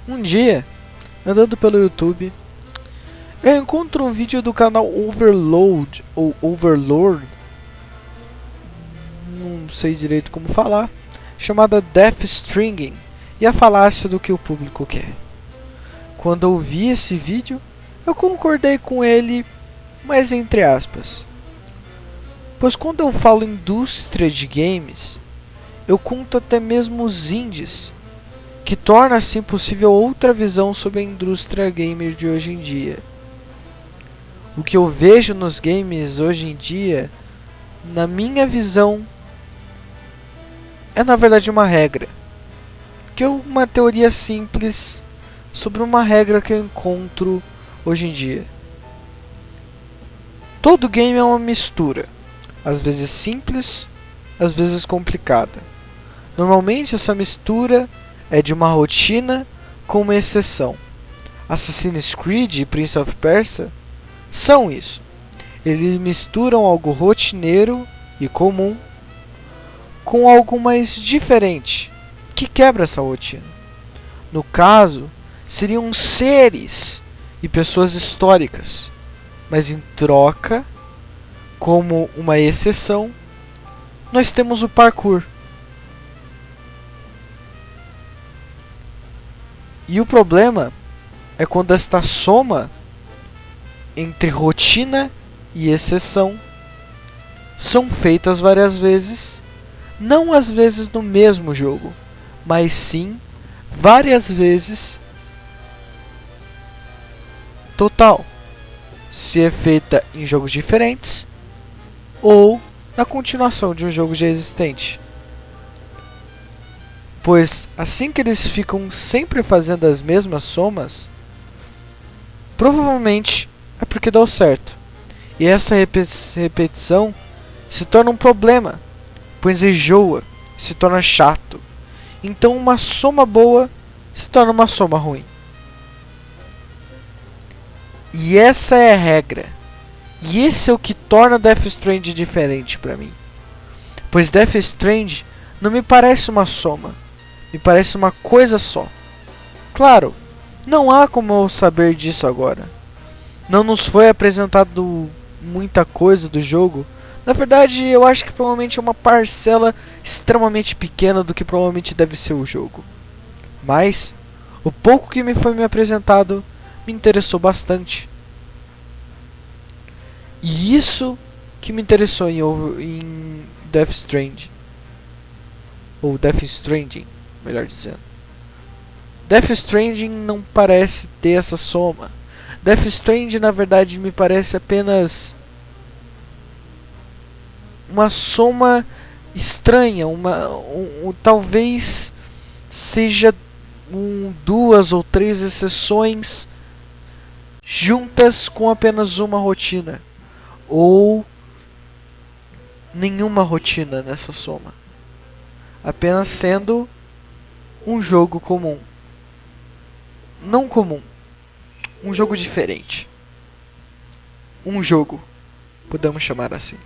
Um dia, andando pelo YouTube, eu encontro um vídeo do canal Overload ou Overlord, não sei direito como falar, chamada Death Stranding e a falácia do que o público quer. Quando eu vi esse vídeo, eu concordei com ele, mas entre aspas. Pois quando eu falo indústria de games, eu conto até mesmo os indies, que torna assim possível outra visão sobre a indústria gamer de hoje em dia. O que eu vejo nos games hoje em dia, na minha visão, é na verdade uma regra, que é uma teoria simples sobre uma regra que eu encontro hoje em dia. Todo game é uma mistura, às vezes simples, às vezes complicada. Normalmente essa mistura é de uma rotina com uma exceção. Assassin's Creed e Prince of Persia são isso. Eles misturam algo rotineiro e comum com algo mais diferente, que quebra essa rotina. No caso, seriam seres e pessoas históricas, mas em troca, como uma exceção, nós temos o parkour. E o problema é quando esta soma entre rotina e exceção são feitas várias vezes, não às vezes no mesmo jogo, mas sim várias vezes total, se é feita em jogos diferentes ou na continuação de um jogo já existente. Pois assim que eles ficam sempre fazendo as mesmas somas, provavelmente é porque deu certo. E essa repetição se torna um problema, pois enjoa, se torna chato. Então uma soma boa se torna uma soma ruim. E essa é a regra. E esse é o que torna Death Stranding diferente para mim. Pois Death Stranding não me parece uma soma, me parece uma coisa só. Claro, não há como eu saber disso agora. Não nos foi apresentado muita coisa do jogo. Na verdade, eu acho que provavelmente é uma parcela extremamente pequena do que provavelmente deve ser o jogo. Mas, o pouco que me foi me apresentado me interessou bastante. E isso que me interessou em Death Stranding. Ou Death Stranding, melhor dizendo. Death Stranding não parece ter essa soma. Death Stranding na verdade me parece apenas uma soma estranha, talvez seja duas ou três exceções juntas com apenas uma rotina, ou nenhuma rotina nessa soma, apenas sendo um jogo comum, não comum, um jogo diferente, um jogo, podemos chamar assim.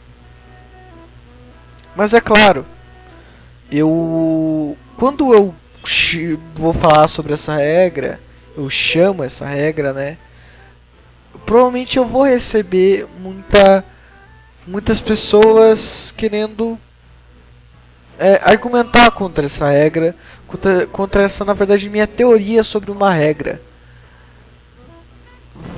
Mas é claro, quando eu vou falar sobre essa regra, eu chamo essa regra, né? Provavelmente eu vou receber muitas pessoas querendo argumentar contra essa regra, contra essa, na verdade, minha teoria sobre uma regra.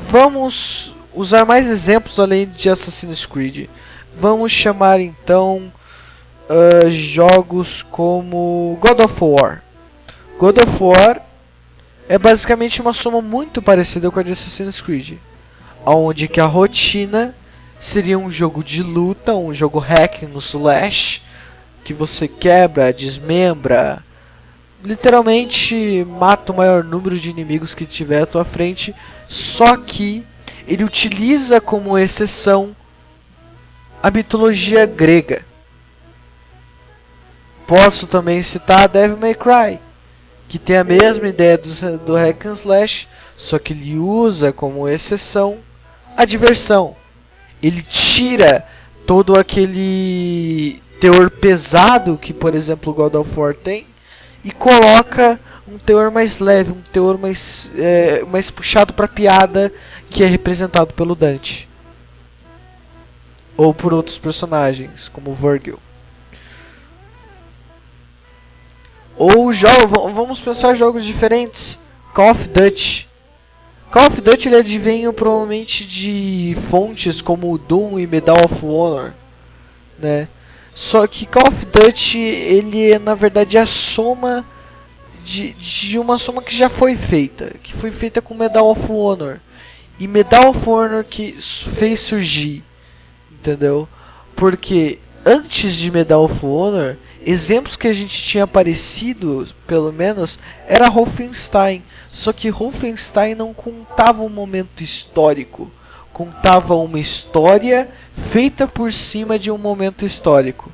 Vamos usar mais exemplos além de Assassin's Creed. Vamos chamar então jogos como God of War. God of War é basicamente uma soma muito parecida com a de Assassin's Creed, onde que a rotina seria um jogo de luta, um jogo hack and slash, que você quebra, desmembra, literalmente mata o maior número de inimigos que tiver à tua frente, só que ele utiliza como exceção a mitologia grega. Posso também citar Devil May Cry, que tem a mesma ideia do hack and slash, só que ele usa como exceção a diversão. Ele tira todo aquele teor pesado que, por exemplo, God of War tem, e coloca um teor mais leve, um teor mais puxado para piada, que é representado pelo Dante ou por outros personagens, como Virgil. Ou vamos pensar jogos diferentes. Call of Duty. Call of Duty ele advém provavelmente de fontes como Doom e Medal of Honor, né? Só que Call of Duty ele é na verdade a soma de uma soma que já foi feita, que foi feita com Medal of Honor. E Medal of Honor que fez surgir, entendeu? Porque antes de Medal of Honor, exemplos que a gente tinha aparecido, pelo menos, era Wolfenstein. Só que Wolfenstein não contava um momento histórico, contava uma história feita por cima de um momento histórico.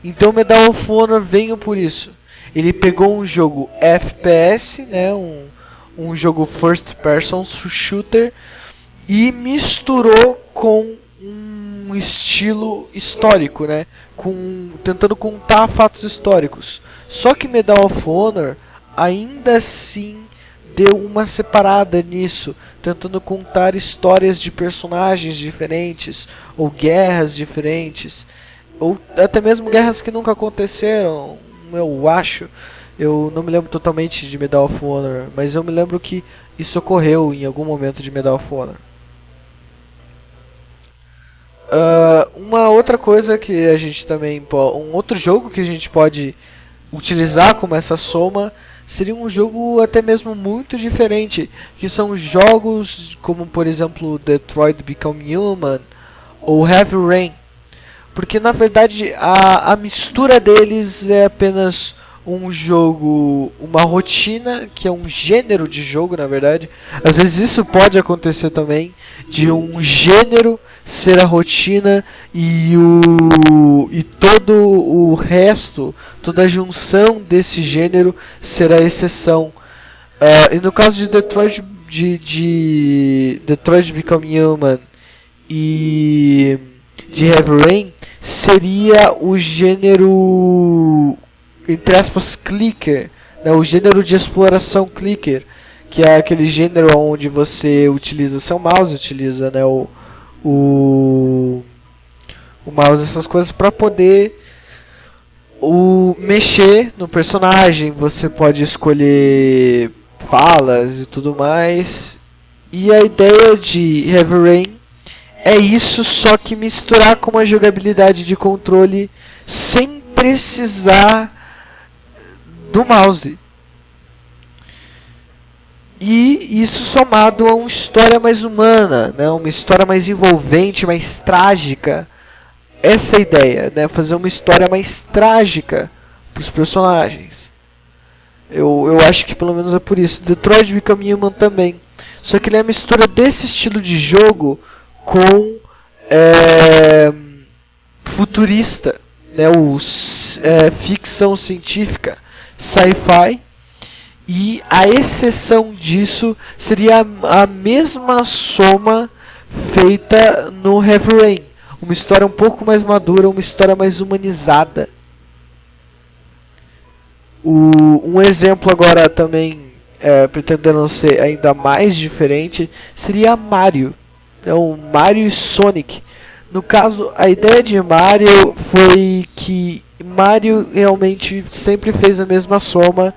Então Medal of Honor veio por isso. Ele pegou um jogo FPS, né, um jogo first person shooter, e misturou com um estilo histórico, né? Tentando contar fatos históricos. Só que Medal of Honor ainda assim deu uma separada nisso, tentando contar histórias de personagens diferentes, ou guerras diferentes, ou até mesmo guerras que nunca aconteceram, eu acho. Eu não me lembro totalmente de Medal of Honor, mas eu me lembro que isso ocorreu em algum momento de Medal of Honor. Uma outra coisa que a gente também um outro jogo que a gente pode utilizar como essa soma seria um jogo até mesmo muito diferente, que são jogos como por exemplo Detroit Become Human ou Heavy Rain, porque na verdade a mistura deles é apenas um jogo, uma rotina, que é um gênero de jogo na verdade. Às vezes isso pode acontecer também, de um gênero ser a rotina e todo o resto, toda a junção desse gênero ser a exceção. E no caso de Detroit Become Human e de Heavy Rain, seria o gênero, entre aspas, clicker, né? O gênero de exploração clicker, que é aquele gênero onde você utiliza seu mouse, utiliza, né, o mouse, essas coisas, para poder mexer no personagem. Você pode escolher falas e tudo mais. E a ideia de Heavy Rain é isso, só que misturar com uma jogabilidade de controle sem precisar do mouse. E isso somado a uma história mais humana, né? Uma história mais envolvente, mais trágica. Essa é a ideia, né? Fazer uma história mais trágica para os personagens. Eu acho que pelo menos é por isso. Detroit Become Human também. Só que ele é a mistura desse estilo de jogo com futurista, né? Ficção científica, sci-fi. E a exceção disso seria a mesma soma feita no Heavy Rain. Uma história um pouco mais madura, uma história mais humanizada. Um exemplo agora também, pretendendo ser ainda mais diferente, seria Mario. O Mario e Sonic. No caso, a ideia de Mario foi que Mario realmente sempre fez a mesma soma.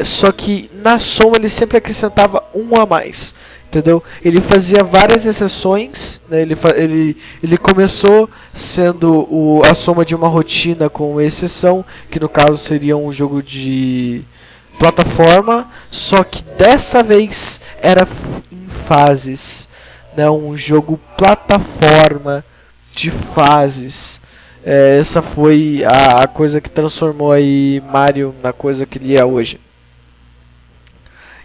Só que na soma ele sempre acrescentava um a mais, entendeu? Ele fazia várias exceções, né? Ele começou sendo a soma de uma rotina com exceção, que no caso seria um jogo de plataforma, só que dessa vez era em fases, né? Um jogo plataforma de fases. Essa foi a coisa que transformou aí Mario na coisa que ele é hoje.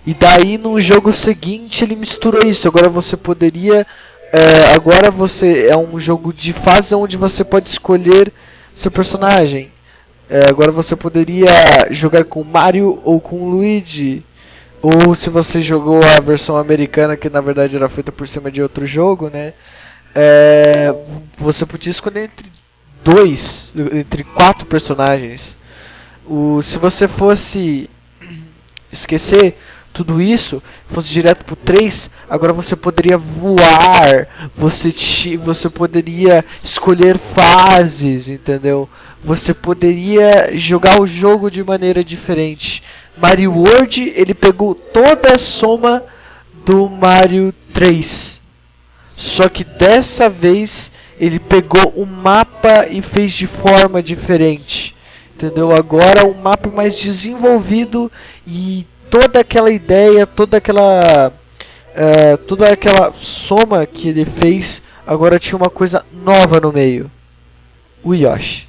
E daí no jogo seguinte ele misturou isso. Agora você poderia, é um jogo de fase onde você pode escolher seu personagem. Agora você poderia jogar com Mario ou com Luigi. Ou se você jogou a versão americana, que na verdade era feita por cima de outro jogo, né? Você podia escolher entre 4 personagens. Se você fosse esquecer tudo isso, fosse direto pro 3, agora você poderia voar, você poderia escolher fases, entendeu? Você poderia jogar o jogo de maneira diferente. Mario World, ele pegou toda a soma do Mario 3. Só que dessa vez ele pegou o mapa e fez de forma diferente. Entendeu? Agora um mapa mais desenvolvido e toda aquela ideia, toda aquela soma que ele fez, agora tinha uma coisa nova no meio. O Yoshi.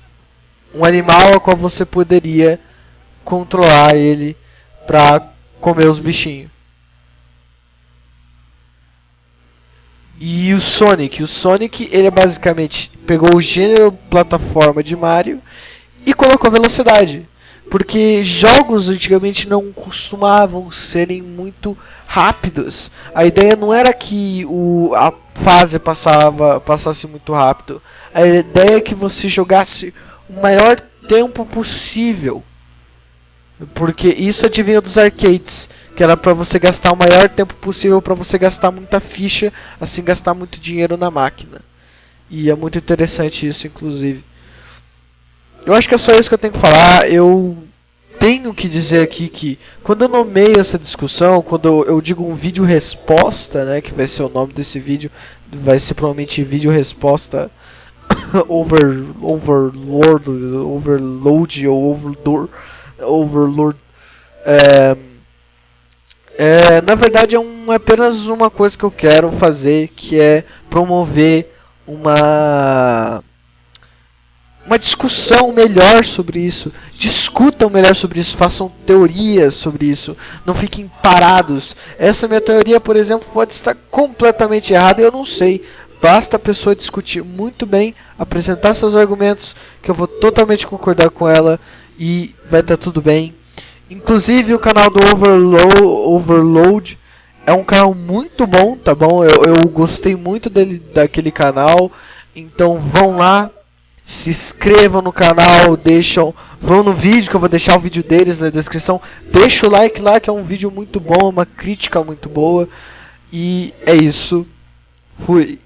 Um animal a qual você poderia controlar ele pra comer os bichinhos. E o Sonic ele basicamente pegou o gênero plataforma de Mario e colocou velocidade. Porque jogos antigamente não costumavam serem muito rápidos. A ideia não era que a fase passasse muito rápido. A ideia é que você jogasse o maior tempo possível. Porque isso advinha dos arcades, que era para você gastar o maior tempo possível, para você gastar muita ficha, assim gastar muito dinheiro na máquina. E é muito interessante isso, inclusive. Eu acho que é só isso que eu tenho que falar. Eu tenho que dizer aqui que quando eu nomeio essa discussão, quando eu digo um vídeo resposta, né, que vai ser o nome desse vídeo, vai ser provavelmente vídeo resposta overload ou overlord. Na verdade é apenas uma coisa que eu quero fazer, que é promover uma discussão melhor sobre isso. Discutam melhor sobre isso, façam teorias sobre isso, não fiquem parados. Essa minha teoria, por exemplo, pode estar completamente errada e eu não sei. Basta a pessoa discutir muito bem, apresentar seus argumentos, que eu vou totalmente concordar com ela e vai estar tudo bem. Inclusive o canal do Overload é um canal muito bom, tá bom? Eu gostei muito daquele canal, então vão lá, se inscrevam no canal, vão no vídeo que eu vou deixar o vídeo deles na descrição, deixa o like lá que é um vídeo muito bom, uma crítica muito boa, e é isso, fui.